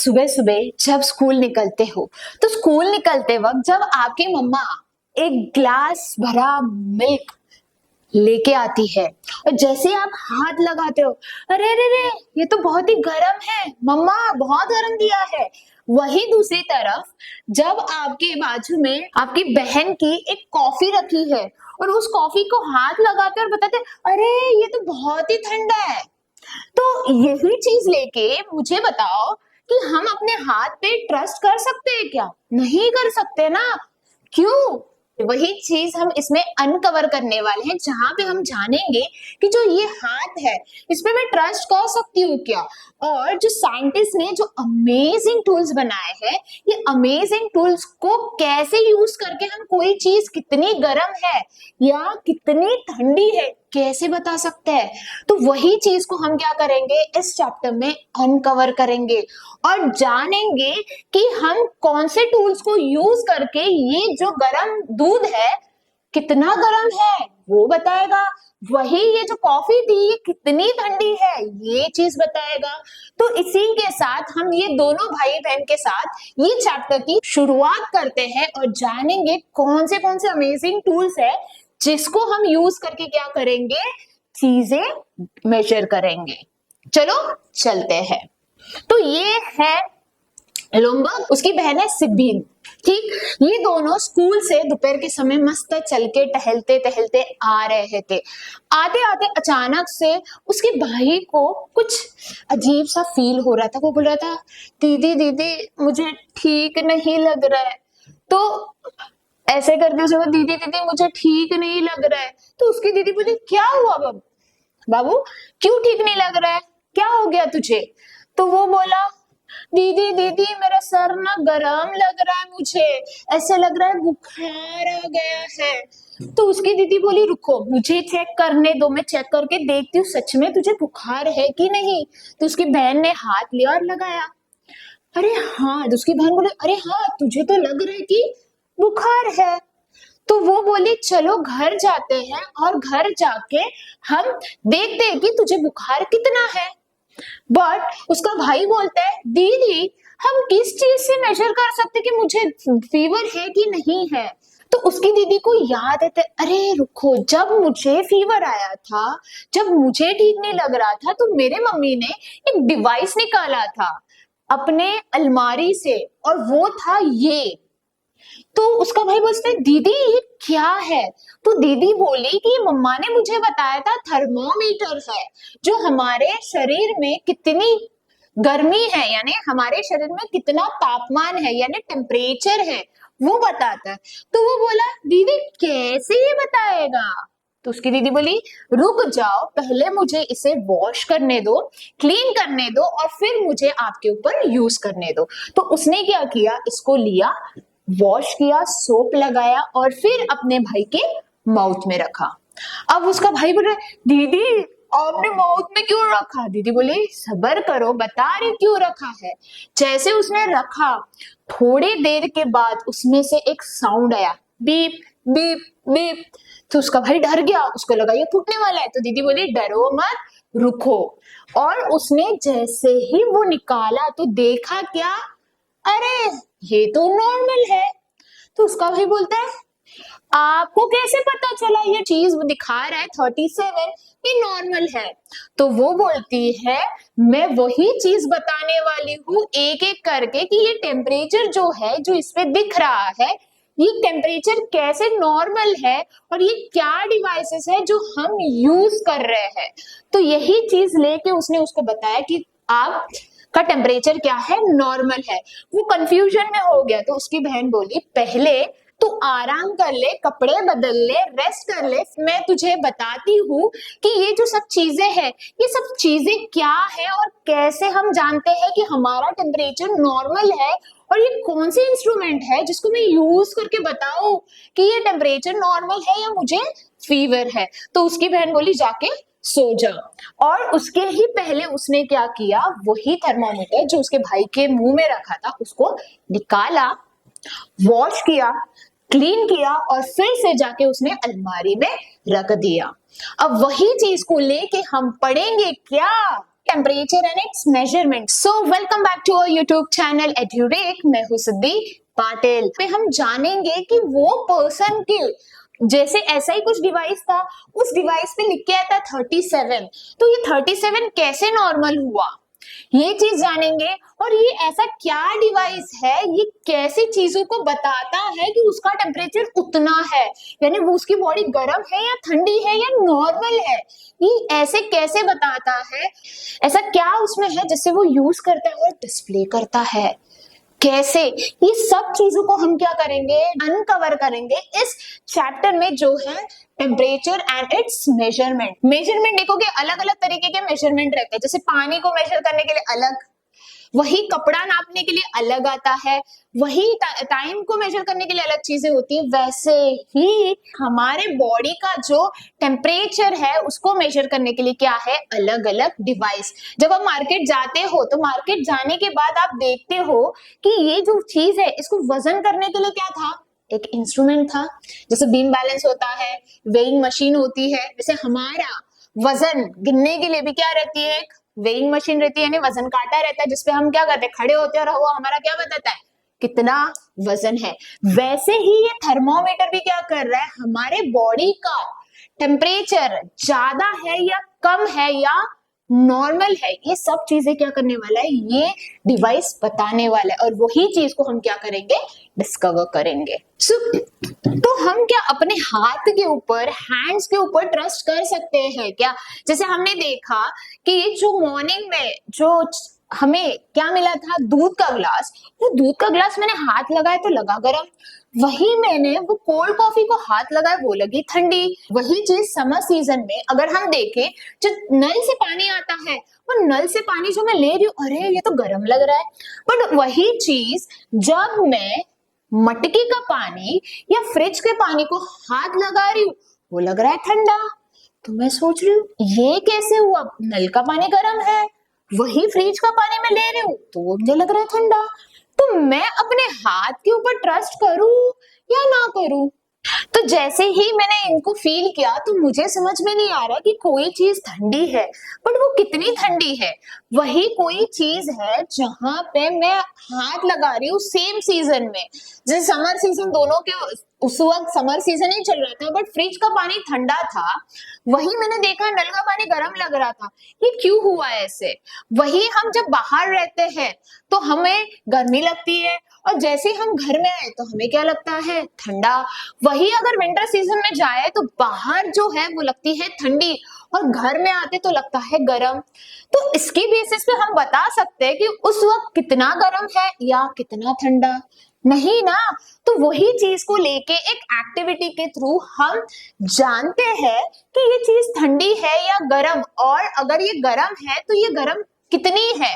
सुबह सुबह जब स्कूल निकलते हो तो स्कूल निकलते वक्त जब आपकी मम्मा एक ग्लास भरा मिल्क लेके आती है और जैसे आप हाथ लगाते हो, अरे अरे अरे ये तो बहुत ही गर्म है, मम्मा बहुत गर्म दिया है। वही दूसरी तरफ जब आपके बाजू में आपकी बहन की एक कॉफी रखी है और उस कॉफी को हाथ लगाते और बताते अरे ये तो बहुत ही ठंडा है। तो यही चीज लेके मुझे बताओ कि हम अपने हाथ पे ट्रस्ट कर सकते हैं क्या? नहीं कर सकते ना। क्यों? वही चीज हम इसमें अनकवर करने वाले हैं, जहां पे हम जानेंगे कि जो ये हाथ है इस पे मैं ट्रस्ट कर सकती हूँ क्या, और जो साइंटिस्ट ने जो अमेजिंग टूल्स बनाए हैं, ये अमेजिंग टूल्स को कैसे यूज करके हम कोई चीज कितनी गर्म है या कितनी ठंडी है कैसे बता सकते हैं। तो वही चीज को हम क्या करेंगे, इस चैप्टर में अनकवर करेंगे और जानेंगे कि हम कौन से टूल्स को यूज करके ये जो गरम दूध है कितना गरम है वो बताएगा, वही ये जो कॉफी थी ये कितनी ठंडी है ये चीज बताएगा। तो इसी के साथ हम ये दोनों भाई बहन के साथ ये चैप्टर की शुरुआत करते हैं और जानेंगे कौन से अमेजिंग टूल्स है जिसको हम यूज करके क्या करेंगे, चीजें मेजर करेंगे। चलो चलते हैं। तो ये है लुम्बा, उसकी बहन है सिब्बीन। ठीक, ये दोनों स्कूल से दोपहर के समय मस्त चल के टहलते टहलते आ रहे थे। आते आते अचानक से उसके भाई को कुछ अजीब सा फील हो रहा था। वो बोल रहा था दीदी दीदी मुझे ठीक नहीं लग रहा है। तो ऐसे करके उसको दीदी दीदी मुझे ठीक नहीं लग रहा है। तो उसकी दीदी बोली क्या हुआ बाबू, क्यों ठीक नहीं लग रहा है, क्या हो गया तुझे? तो वो बोला दीदी दीदी मेरा सर ना गरम लग रहा है, मुझे ऐसे लग रहा है बुखार आ गया है। तो उसकी दीदी बोली रुको मुझे चेक करने दो, मैं चेक करके देखती हूँ सच में तुझे बुखार है कि नहीं। तो उसकी बहन ने हाथ लिया और लगाया, अरे हाँ। तो उसकी बहन बोले अरे हाँ तुझे तो लग रहा है कि बुखार है। तो वो बोली चलो घर जाते हैं और घर जाके हम देखते हैं कि तुझे बुखार कितना है। बट उसका भाई बोलता है दीदी हम किस चीज से मेजर कर सकते कि मुझे फीवर है कि नहीं है। तो उसकी दीदी को याद है, अरे रुको जब मुझे फीवर आया था, जब मुझे ठीक नहीं लग रहा था तो मेरे मम्मी ने एक डिवाइस निकाला था अपने अलमारी से और वो था ये। तो उसका भाई बोलता है दीदी ये क्या है? तो दीदी बोली कि मम्मा ने मुझे बताया था थर्मोमीटर है, जो हमारे शरीर में कितनी गर्मी है यानी हमारे शरीर में कितना तापमान है यानी टेम्परेचर है वो बताता है। तो वो बोला दीदी कैसे ये बताएगा? तो उसकी दीदी बोली रुक जाओ पहले मुझे इसे वॉश करने दो, क्लीन करने दो और फिर मुझे आपके ऊपर यूज करने दो। तो उसने क्या किया, इसको लिया, वॉश किया, सोप लगाया और फिर अपने भाई के माउथ में रखा। अब उसका भाई बोल रहा है दीदी आपने माउथ में क्यों रखा? दीदी बोली सब्र करो बता रही क्यों रखा है। जैसे उसने रखा थोड़ी देर के बाद उसमें से एक साउंड आया, बीप बीप बीप। तो उसका भाई डर गया, उसको लगा ये फूटने वाला है। तो दीदी बोली डरो मत रुको। और उसने जैसे ही वो निकाला तो देखा क्या, अरे ये तो नॉर्मल है। तो उसका भाई बोलता है आपको कैसे पता चला ये चीज वो दिखा रहा है 37 ये नॉर्मल है? तो वो बोलती है मैं वही चीज बताने वाली हूँ एक एक करके कि ये टेम्परेचर जो है जो इस पे दिख रहा है ये टेम्परेचर कैसे नॉर्मल है और ये क्या डिवाइसेस है जो हम यूज कर रहे हैं। तो यही चीज लेके उसने उसको बताया कि आप का टेम्परेचर क्या है, नॉर्मल है। वो कंफ्यूजन में हो गया। तो उसकी बहन बोली पहले तू आराम कर ले, कपड़े बदल ले, रेस्ट कर ले, मैं तुझे बताती हूँ कि ये जो सब चीजें हैं ये सब चीजें क्या है और कैसे हम जानते हैं कि हमारा टेम्परेचर नॉर्मल है और ये कौन सी इंस्ट्रूमेंट है जिसको मैं यूज करके बताऊं कि ये टेम्परेचर नॉर्मल है या मुझे फीवर है। तो उसकी बहन बोली जाके सो जा। और उसके ही पहले उसने क्या किया, वही थर्मामीटर जो उसके भाई के मुंह में रखा था उसको निकाला, वॉश किया, क्लीन किया और फिर से जाके उसने अलमारी में रख दिया। अब वही चीज को लेके हम पढ़ेंगे क्या, temperature and it's measurement. So welcome back to our YouTube channel Edureka. मैं हूं सिद्धि पाटिल। पे हम जानेंगे कि वो पर्सन के जैसे ऐसा ही कुछ डिवाइस था, उस डिवाइस पे लिख के आया था 37, तो ये 37 कैसे नॉर्मल हुआ, ये चीज जानेंगे। और ये ऐसा क्या डिवाइस है, ये कैसी चीजों को बताता है कि उसका टेम्परेचर उतना है, यानी वो उसकी बॉडी गर्म है या ठंडी है या नॉर्मल है, ये ऐसे कैसे बताता है, ऐसा क्या उसमें है जिससे वो यूज करता है और डिस्प्ले करता है, कैसे, ये सब चीजों को हम क्या करेंगे, अनकवर करेंगे इस चैप्टर में जो है temperature and it's measurement. Measurement देखोगे अलग अलग तरीके के मेजरमेंट रहते हैं, जैसे पानी को मेजर करने के लिए अलग, वही कपड़ा नापने के लिए अलग आता है, वही टाइम को मेजर करने के लिए अलग चीजें होती है। वैसे ही हमारे बॉडी का जो टेम्परेचर है उसको मेजर करने के लिए क्या है, अलग अलग डिवाइस। जब आप मार्केट जाते हो तो मार्केट जाने के बाद आप देखते हो कि ये जो चीज है इसको वजन करने के लिए क्या था, एक इंस्ट्रूमेंट था। जैसे बीम बैलेंस होता है, वेइंग मशीन होती है, जैसे हमारा वजन गिनने के लिए भी क्या रहती है, एक वेइंग मशीन रहती है, यानी वजन काटा रहता है जिसपे हम क्या करते हैं, खड़े होते हैं और वो हमारा क्या बताता है, कितना वजन है। वैसे ही ये थर्मोमीटर भी क्या कर रहा है, हमारे बॉडी का टेम्परेचर ज्यादा है या कम है या नॉर्मल है, ये सब चीजें क्या करने वाला है, ये डिवाइस बताने वाला है। और वही चीज को हम क्या करेंगे, डिस्कवर करेंगे। तो हम क्या अपने हाथ के ऊपर, हैंड्स के ऊपर ट्रस्ट कर सकते हैं क्या? जैसे हमने देखा कि ये जो मॉर्निंग में जो हमें क्या मिला था, दूध का ग्लास, वो दूध का ग्लास मैंने हाथ लगाया तो लगा गर्म, वही मैंने वो कोल्ड कॉफी को हाथ लगाया वो लगी ठंडी। वही चीज समर सीजन में अगर हम देखें, जो नल से पानी आता है, वो नल से पानी जो मैं ले रही हूँ, अरे ये तो गर्म लग रहा है, बट वही चीज जब मैं मटके का पानी या फ्रिज के पानी को हाथ लगा रही हूँ, वो लग रहा है ठंडा। तो मैं सोच रही हूँ ये कैसे हुआ, नल का पानी गर्म है, वही फ्रिज का पानी मैं ले रही हूँ तो वो मुझे लग रहा है ठंडा। तो मैं अपने हाथ के ऊपर ट्रस्ट करूं या ना करूं? तो जैसे ही मैंने इनको फील किया तो मुझे समझ में नहीं आ रहा कि कोई चीज ठंडी है, बट वो कितनी ठंडी है। वही कोई चीज है जहां पे मैं हाथ लगा रही हूँ सेम सीजन में, जैसे समर सीजन दोनों के, उस वक्त समर सीजन ही चल रहा था बट फ्रिज का पानी ठंडा था, वही मैंने देखा नल का पानी गर्म लग रहा था, ये क्यों हुआ ऐसे? वही हम जब बाहर रहते हैं तो हमें गर्मी लगती है, और जैसे ही हम घर में आए तो हमें क्या लगता है, ठंडा। वही अगर विंटर सीजन में जाए तो बाहर जो है वो लगती है ठंडी, और घर में आते तो लगता है गर्म। तो इसके बेसिस पे हम बता सकते हैं कि उस वक्त कितना गर्म है या कितना ठंडा, नहीं ना। तो वही चीज को लेके एक एक्टिविटी के थ्रू हम जानते हैं कि ये चीज ठंडी है या गर्म, और अगर ये गर्म है तो ये गर्म कितनी है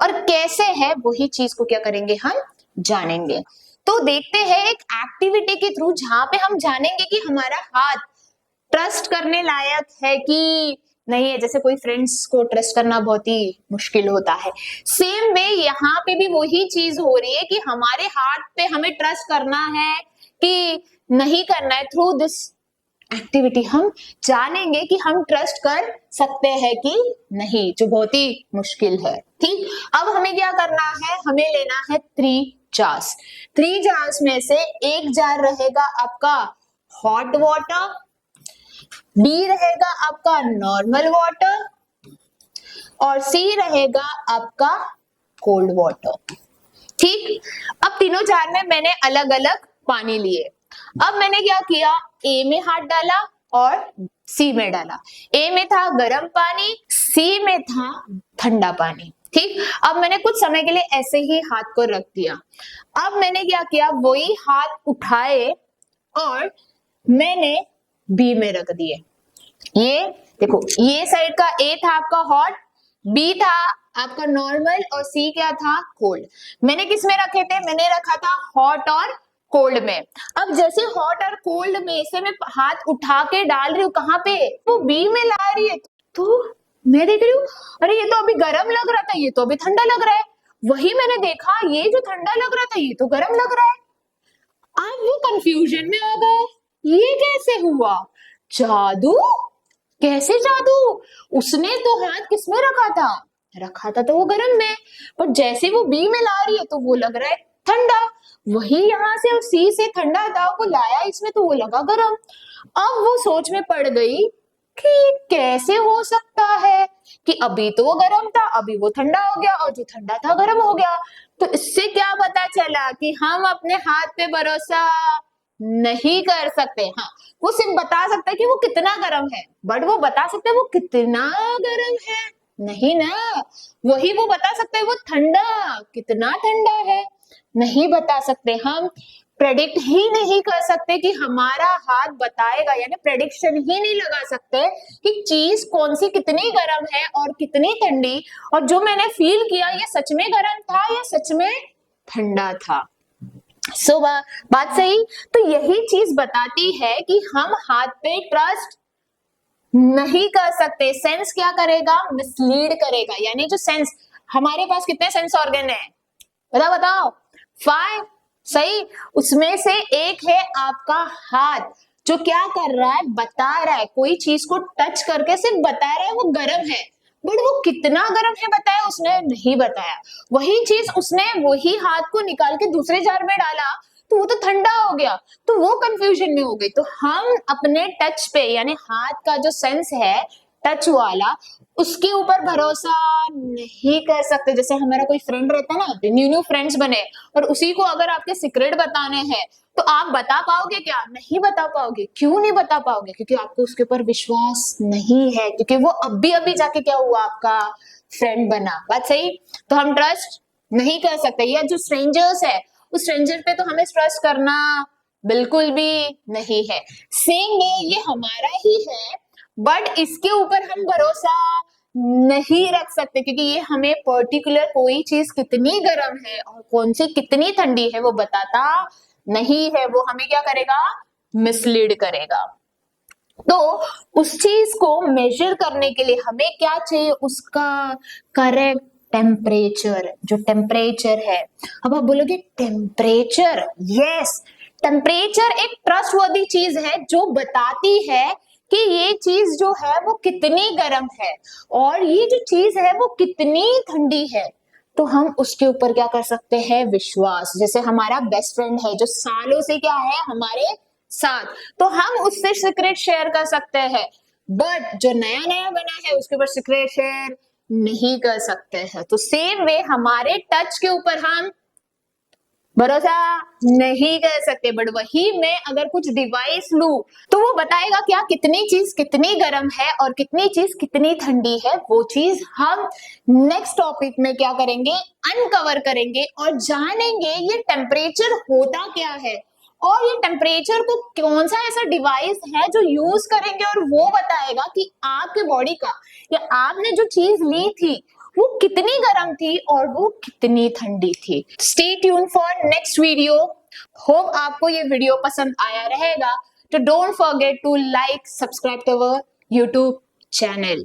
और कैसे है, वही चीज को क्या करेंगे, हम जानेंगे। तो देखते हैं एक एक्टिविटी के थ्रू जहां पे हम जानेंगे कि हमारा हाथ ट्रस्ट करने लायक है कि नहीं है। जैसे कोई फ्रेंड्स को ट्रस्ट करना बहुत ही मुश्किल होता है, सेम वे यहाँ पे भी वही चीज हो रही है कि हमारे हाथ पे हमें ट्रस्ट करना है कि नहीं करना है। थ्रू दिस एक्टिविटी हम जानेंगे कि हम ट्रस्ट कर सकते हैं कि नहीं, जो बहुत ही मुश्किल है। ठीक, अब हमें क्या करना है, हमें लेना है 3 जार्स। 3 जार्स में से एक जार रहेगा आपका हॉट वाटर, बी रहेगा आपका नॉर्मल वाटर, और सी रहेगा आपका कोल्ड वाटर। ठीक, अब तीनों जार में मैंने अलग अलग पानी लिए। अब मैंने क्या किया, ए में हाथ डाला और सी में डाला। ए में था गर्म पानी, सी में था ठंडा पानी। ठीक, अब मैंने कुछ समय के लिए ऐसे ही हाथ को रख दिया। अब मैंने क्या किया, वही हाथ उठाए और मैंने बी में रख दिए। ये देखो, ये साइड का ए था आपका हॉट, बी था आपका नॉर्मल, और सी क्या था, कोल्ड। मैंने किस में रखे थे, मैंने रखा था हॉट और कोल्ड में। अब जैसे हॉट और कोल्ड में से मैं हाथ उठा के डाल रही हूँ, कहाँ पे, वो बी में ला रही है, तो मैं देख रही हूँ अरे ये तो अभी गर्म लग रहा था, ये तो अभी ठंडा लग रहा है। वही मैंने देखा, ये जो ठंडा लग रहा था ये तो गर्म लग रहा है। अब वो कंफ्यूजन में आ गए, ये कैसे हुआ, जादू कैसे जादू? उसने तो हाथ किसमें रखा था तो वो गर्म में, पर जैसे वो बी में ला रही है तो वो लग रहा है ठंडा। वही यहाँ से सी से ठंडा था वो लाया इसमें तो वो लगा गर्म। अब वो सोच में पड़ गई कि कैसे हो सकता है कि अभी तो वो गर्म था, अभी वो ठंडा हो गया, और जो ठंडा था गर्म हो गया। तो इससे क्या पता चला कि हम अपने हाथ पे भरोसा नहीं कर सकते। हाँ, वो सिर्फ बता सकता है कि वो कितना गर्म है, बट वो बता सकता है वो कितना गर्म है नहीं ना। वही वो बता सकते हैं वो ठंडा कितना ठंडा है, नहीं बता सकते। हम प्रेडिक्ट ही नहीं कर सकते कि हमारा हाथ बताएगा, यानी प्रेडिक्शन ही नहीं लगा सकते कि चीज कौन सी कितनी गर्म है और कितनी ठंडी, और जो मैंने फील किया ये सच में गर्म था या सच में ठंडा था। बात सही। तो यही चीज बताती है कि हम हाथ पे ट्रस्ट नहीं कर सकते। सेंस क्या करेगा? मिसलीड करेगा। यानी जो सेंस, हमारे पास कितने सेंस ऑर्गन है? बताओ 5। सही। उसमें से एक है आपका हाथ, जो क्या कर रहा है? बता रहा है, कोई चीज को टच करके सिर्फ बता रहा है वो गर्म है, बट वो कितना गर्म है बताया उसने नहीं बताया। वही चीज उसने वही हाथ को निकाल के दूसरे जार में डाला तो वो तो ठंडा हो गया, तो वो कंफ्यूजन में हो गई। तो हम अपने टच पे, यानी हाथ का जो सेंस है टच वाला, उसके ऊपर भरोसा नहीं कर सकते। जैसे हमारा कोई फ्रेंड रहता है ना, न्यू फ्रेंड्स बने और उसी को अगर आपके सीक्रेट बताने हैं तो आप बता पाओगे क्या? नहीं बता पाओगे। क्यों नहीं बता पाओगे? क्योंकि आपको उसके ऊपर विश्वास नहीं है, क्योंकि वो अभी अभी जाके क्या हुआ? आपका फ्रेंड बना। बात सही। तो हम ट्रस्ट नहीं कर सकते। या जो स्ट्रेंजर्स है, उस स्ट्रेंजर पे तो हमें ट्रस्ट करना बिल्कुल भी नहीं है। सेम वे ये हमारा ही है, बट इसके ऊपर हम भरोसा नहीं रख सकते, क्योंकि ये हमें पर्टिकुलर कोई चीज कितनी गर्म है और कौन सी कितनी ठंडी है वो बताता नहीं है। वो हमें क्या करेगा? मिसलीड करेगा। तो उस चीज को मेजर करने के लिए हमें क्या चाहिए? उसका करेक्ट टेम्परेचर। जो टेम्परेचर है, अब आप बोलोगे टेम्परेचर, यस, टेम्परेचर एक ट्रस्टवर्दी चीज है जो बताती है कि ये चीज जो है वो कितनी गर्म है और ये जो चीज है वो कितनी ठंडी है। तो हम उसके ऊपर क्या कर सकते हैं? विश्वास। जैसे हमारा बेस्ट फ्रेंड है जो सालों से क्या है हमारे साथ, तो हम उससे सीक्रेट शेयर कर सकते हैं, बट जो नया नया बना है उसके ऊपर सीक्रेट शेयर नहीं कर सकते हैं। तो सेम वे हमारे टच के ऊपर हम भरोसा नहीं कर सकते, बट वही मैं अगर कुछ डिवाइस लू तो वो बताएगा क्या कितनी चीज कितनी गर्म है और कितनी चीज कितनी ठंडी है। वो चीज हम नेक्स्ट टॉपिक में क्या करेंगे? अनकवर करेंगे और जानेंगे ये टेम्परेचर होता क्या है, और ये टेम्परेचर को कौन सा ऐसा डिवाइस है जो यूज करेंगे और वो बताएगा कि आपके बॉडी का या आपने जो चीज ली थी वो कितनी गर्म थी और वो कितनी ठंडी थी। Stay tune for next video. Hope आपको ये वीडियो पसंद आया रहेगा। तो don't forget to like, subscribe to our YouTube channel.